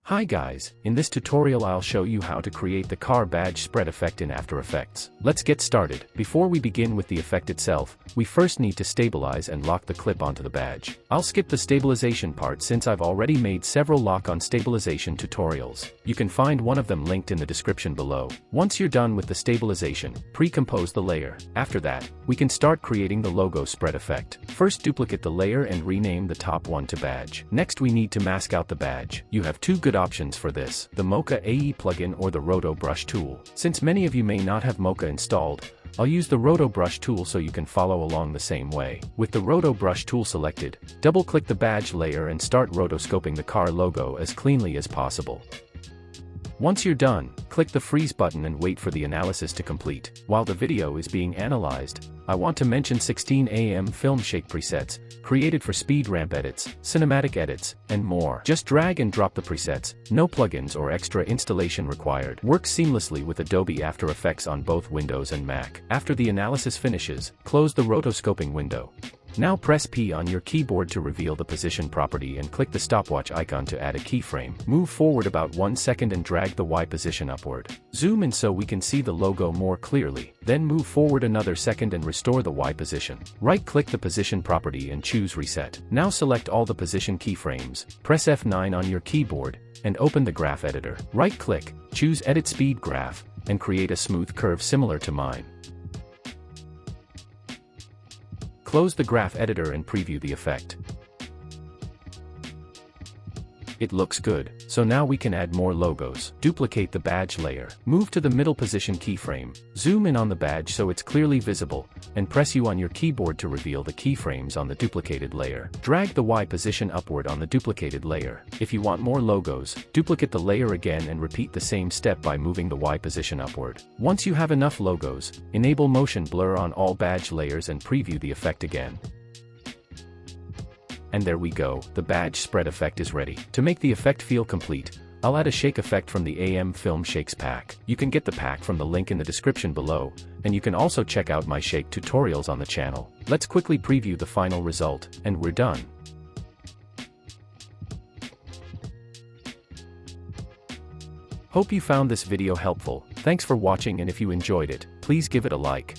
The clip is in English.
Hi guys, in this tutorial I'll show you how to create the car badge spread effect in After Effects. Let's get started. Before we begin with the effect itself, we first need to stabilize and lock the clip onto the badge. I'll skip the stabilization part since I've already made several lock-on stabilization tutorials. You can find one of them linked in the description below. Once you're done with the stabilization, pre-compose the layer. After that, we can start creating the logo spread effect. First duplicate the layer and rename the top one to badge. Next we need to mask out the badge. You have two good options for this, the Mocha AE plugin or the Roto Brush tool. Since many of you may not have Mocha installed, I'll use the Roto Brush tool so you can follow along the same way. With the Roto Brush tool selected, double-click the badge layer and start rotoscoping the car logo as cleanly as possible. Once you're done, click the freeze button and wait for the analysis to complete. While the video is being analyzed, I want to mention 16am film shake presets, created for speed ramp edits, cinematic edits, and more. Just drag and drop the presets, no plugins or extra installation required. Works seamlessly with Adobe After Effects on both Windows and Mac. After the analysis finishes, close the rotoscoping window. Now press P on your keyboard to reveal the position property and click the stopwatch icon to add a keyframe. Move forward about 1 second and drag the Y position upward. Zoom in so we can see the logo more clearly. Then move forward another second and restore the Y position. Right-click the position property and choose Reset. Now select all the position keyframes, press F9 on your keyboard, and open the graph editor. Right-click, choose Edit Speed Graph, and create a smooth curve similar to mine. Close the graph editor and preview the effect. It looks good, so now we can add more logos. Duplicate the badge layer. Move to the middle position keyframe. Zoom in on the badge so it's clearly visible, and press U on your keyboard to reveal the keyframes on the duplicated layer. Drag the Y position upward on the duplicated layer. If you want more logos, duplicate the layer again and repeat the same step by moving the Y position upward. Once you have enough logos, enable motion blur on all badge layers and preview the effect again. And there we go, the badge spread effect is ready. To make the effect feel complete, I'll add a shake effect from the AM Film Shakes pack. You can get the pack from the link in the description below, and you can also check out my shake tutorials on the channel. Let's quickly preview the final result, and we're done. Hope you found this video helpful. Thanks for watching, and if you enjoyed it, please give it a like.